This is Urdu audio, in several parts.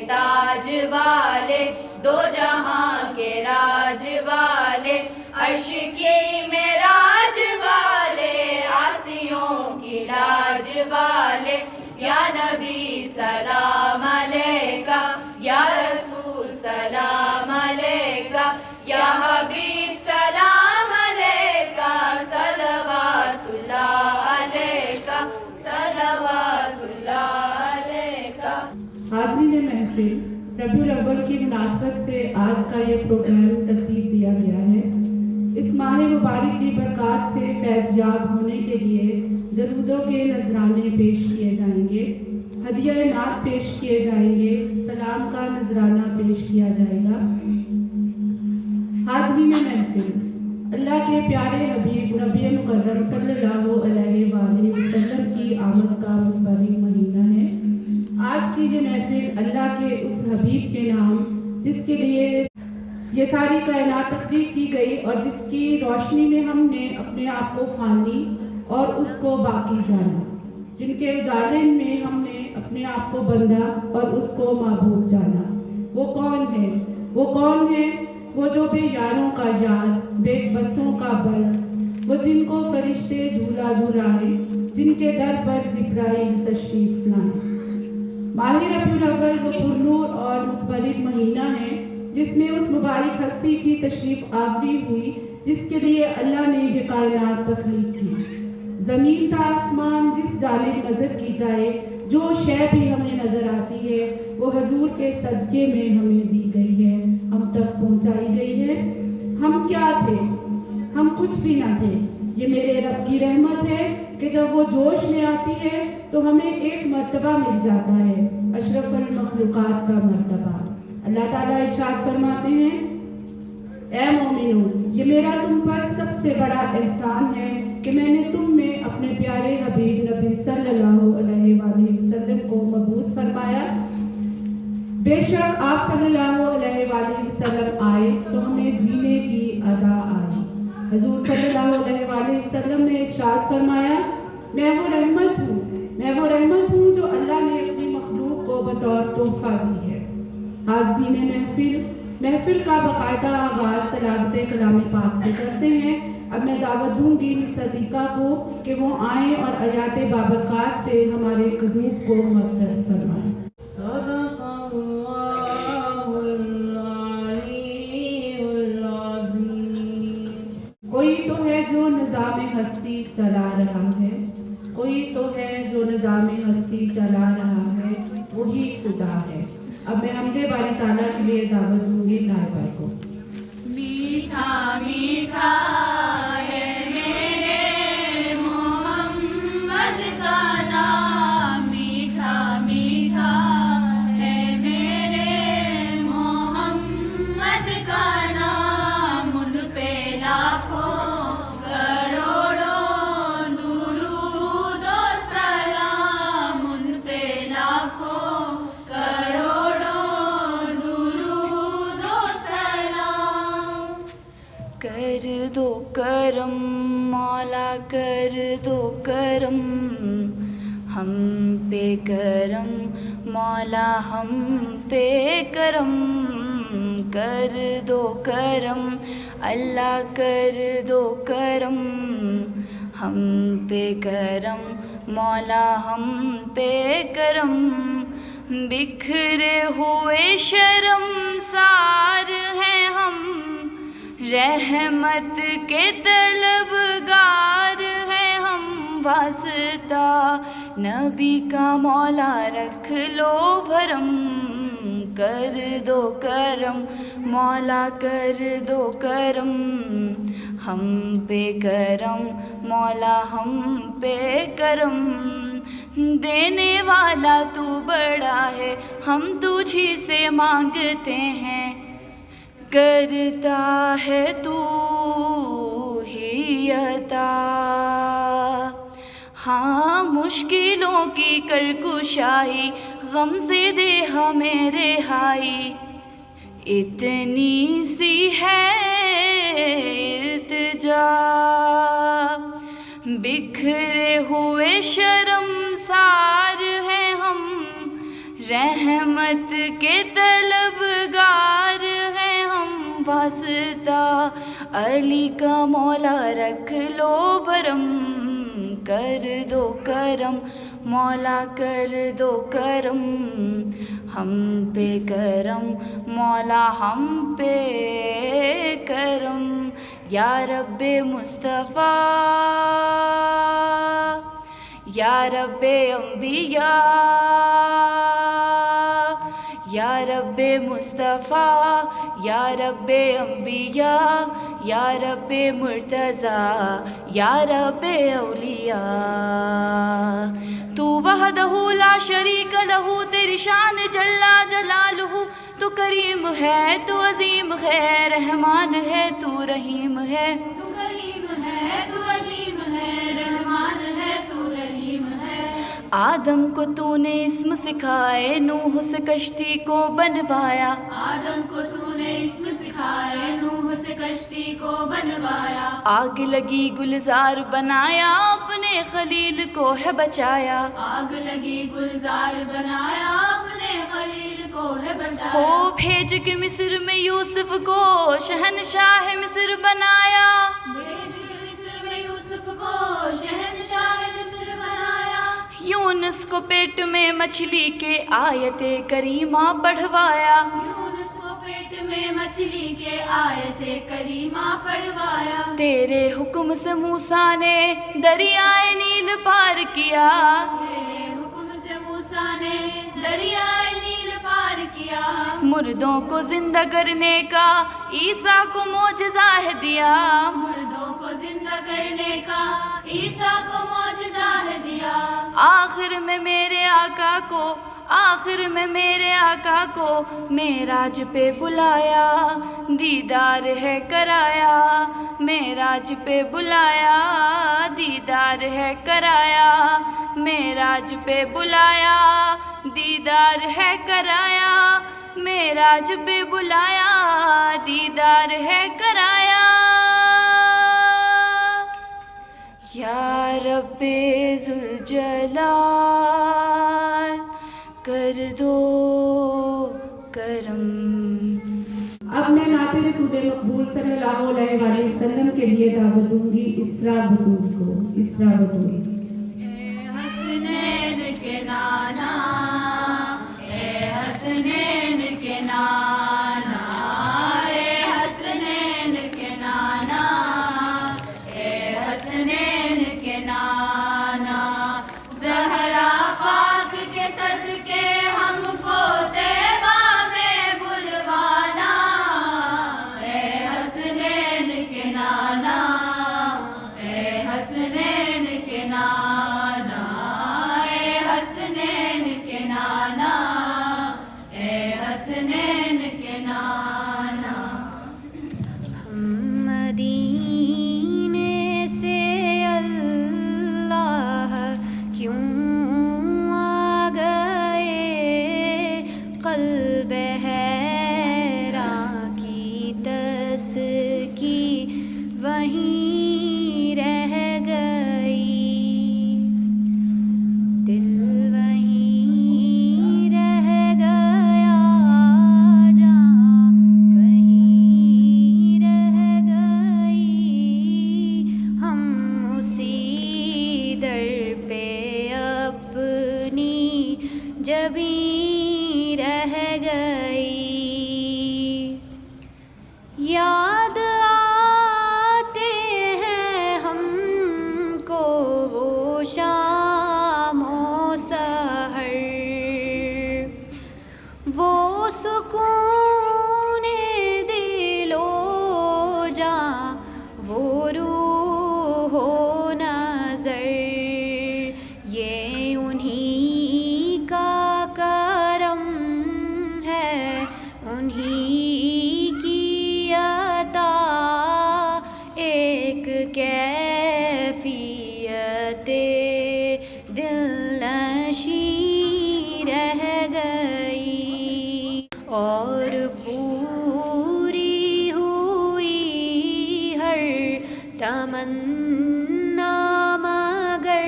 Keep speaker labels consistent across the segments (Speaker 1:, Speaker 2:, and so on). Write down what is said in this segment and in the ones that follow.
Speaker 1: تاج والے، دو جہاں کے راج والے، عرش کی معراج والے، عاصیوں کی لاج والے، یا نبی سلام علیکہ، یا رسول سلام علیکہ، یا حبیب سلام علیکہ، صلوات اللہ علیکہ، صلوات اللہ علیکہ۔
Speaker 2: حاضرین محفل، ربیع الاول کی مناسبت سے آج کا یہ پروگرام ترتیب دیا گیا ہے۔ اس ماہ مبارک کی برکات سے فیض یاب ہونے کے لیے درودوں کے نذرانے پیش کیے جائیں گے، ہدیہ نعت پیش کیے جائیں گے، سلام کا نذرانہ پیش کیا جائے گا۔ حاضرین محفل، اللہ کے پیارے حبیب نبی مکرم صلی اللہ علیہ وآلہ وسلم کی آمد کا مبارک مہینہ ہے۔ آج کی یہ محفل اللہ کے اس حبیب کے نام، جس کے لیے یہ ساری کائنات تخلیق کی گئی اور جس کی روشنی میں ہم نے اپنے آپ کو فانی اور اس کو باقی جانا، جن کے اجالے میں ہم نے اپنے آپ کو بندہ اور اس کو معبود جانا۔ وہ کون ہے؟ وہ کون ہے؟ وہ جو بے یاروں کا یار، بے بسوں کا بس، وہ جن کو فرشتے جھولا جھلائیں، جن کے در پر جبرائیل تشریف لائیں۔ ماہ ربیع الاول وہ پرنور اور متبرک مہینہ ہے جس میں اس مبارک ہستی کی تشریف آوری ہوئی جس کے لیے اللہ نے یہ کائنات تخلیق کی۔ زمین تا آسمان جس جانب نظر کی جائے، جو شے بھی ہمیں نظر آتی ہے وہ حضور کے صدقے میں ہمیں دی گئی ہے، ہم تک پہنچائی گئی ہے۔ ہم کیا تھے؟ ہم کچھ بھی نہ تھے۔ یہ میرے رب کی رحمت ہے کہ جب وہ جوش میں آتی ہے تو ہمیں ایک مرتبہ مل جاتا ہے، اشرف المخلوقات کا مرتبہ۔ اللہ تعالیٰ ارشاد فرماتے ہیں، اے مومنو، یہ میرا تم پر سب سے بڑا احسان ہے کہ میں نے تم میں اپنے پیارے حبیب نبی صلی اللہ علیہ وآلہ وسلم کو مبعوث فرمایا۔ بے شک آپ صلی اللہ علیہ وآلہ وسلم آئے تو ہمیں جینے کی ادا آئی۔ حضور صلی اللہ علیہ وآلہ وسلم نے ارشاد فرمایا، میں وہ رحمت ہوں، میں وہ رحمت ہوں جو اللہ نے اپنی مخلوق کو بطور تحفہ دی ہے۔ حاضرین محفل کا باقاعدہ آغاز تلاوت کلام پاک سے کرتے ہیں۔ اب میں دعوت دوں گی مس صدیقہ کو کہ وہ آئیں اور آیات بابرکات سے ہمارے قلوب کو مطلب فرمائیں۔
Speaker 3: صدق اللہ العلی العظیم۔
Speaker 2: کوئی تو ہے جو نظام ہستی چلا رہا ہے، کوئی تو ہے جو نظام ہستی چلا رہا ہے، وہی خدا ہے۔ اب میں حمد باری تعالیٰ کے لیے دعوت دوں گی نائب بھائی کو۔
Speaker 1: میٹھا میٹھا ہے میرے محمد کا نام، میٹھا میٹھا ہے میرے محمد کا نام، ان پہ لاکھوں کروڑوں درود و سلام، ان پہ لاکھوں
Speaker 4: کر دو کرم مولا، کر دو کرم ہم پہ کرم مولا، ہم پہ کرم کر دو کرم اللہ، کر دو کرم ہم پہ کرم مولا، ہم پہ کرم بکھرے ہوئے شرمسار ہیں ہم، رحمت کے طلبگار ہیں ہم، واسطہ نبی کا مولا رکھ لو بھرم، کر دو کرم مولا، کر دو کرم ہم پہ کرم مولا، ہم پہ کرم دینے والا تو بڑا ہے، ہم تجھی سے مانگتے ہیں، کرتا ہے تو ہی عطا، ہاں مشکلوں کی کر کشائی، غم سے دے ہمیں رہائی، اتنی سی ہے التجا، بکھرے ہوئے شرمسار ہیں ہم، رحمت کے طلبگار ہیں ہم واسطہ علی کا مولا رکھ لو بھرم کر دو کرم مولا کر دو کرم ہم پہ کرم مولا ہم پہ کرم یا رب مصطفیٰ یا رب انبیاء یا رب مصطفیٰ یا رب انبیاء یا رب مرتضیٰ یا رب اولیاء تو وحدہ لا شریک لہ تیری شان جلا جلالہ تو کریم ہے تو عظیم ہے رحمان ہے تو رحیم ہے
Speaker 1: تو کریم ہے تو عظیم ہے رحمان ہے تو رحیم ہے
Speaker 4: آدم کو تو نے اسم سکھائے نوح سے کشتی کو بنوایا
Speaker 1: آدم کو تو نے اسم سکھائے نوح سے کشتی کو بنوایا
Speaker 4: آگ لگی گلزار بنایا اپنے خلیل کو ہے بچایا
Speaker 1: آگ لگی گلزار بنایا اپنے خلیل کو ہے بچایا
Speaker 4: ہو بھیج کے مصر میں یوسف کو شہنشاہ مصر بنایا
Speaker 1: بھیج کے مصر میں یوسف کو شہنشاہ مصر بنایا
Speaker 4: یونس کو پیٹ میں مچھلی کے آیت کریمہ پڑھوایا
Speaker 1: یونس کو پیٹ میں مچھلی کے آیت کریمہ پڑھوایا
Speaker 4: تیرے حکم سے موسیٰ نے دریائے نیل پار کیا
Speaker 1: تیرے حکم سے موسیٰ نے دریائے نیل پار کیا
Speaker 4: مردوں کو زندہ کرنے کا عیسیٰ کو معجزہ ہے دیا
Speaker 1: مردوں کو زندہ کرنے کا عیسیٰ کو معجزہ ہے دیا
Speaker 4: آخر میں میرے آقا کو معراج پہ بلایا دیدار ہے کرایا معراج پہ بلایا دیدار ہے کرایا معراج پہ بلایا دیدار ہے کرایا معراج پہ بلایا دیدار ہے کرایا یا رب ذوالجلال کر دو کرم
Speaker 2: اب میں نعت رسول مقبول صلی اللہ علیہ وآلہ وسلم کے لیے دعوت دوں گی اسراء بطول کو اسراء بطول
Speaker 1: اے حسنین کے نانا اے حسنین کے نانا اے حسنین کے نانا اے حسنین کے نانا زہرا پاک کے صدقے ہم کو طیبہ میں بلوانا اے حسنین کے نانا اے حسنین کے نانا اے حسنین کے نانا اے حسنین کے نانا
Speaker 5: ہم مدینے سے اللہ کیوں آ گئے قلب حیراں کی تسکی وہیں رہ گئی دل وہیں رہ گیا جاں وہیں رہ گئی ہم اسی در پہ اپنی جبیں رہ گئی یاد آتے ہیں ہم کو وہ شام و سحر وہ سکون دل و جاں وہ روح و نظر یہ انہی کا کرم ہے انہی کی عطا ایک کیفیت دل نشیں رہ گئی اور پوری ہوئی ہر تمنا مگر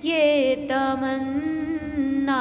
Speaker 5: یہ تمنا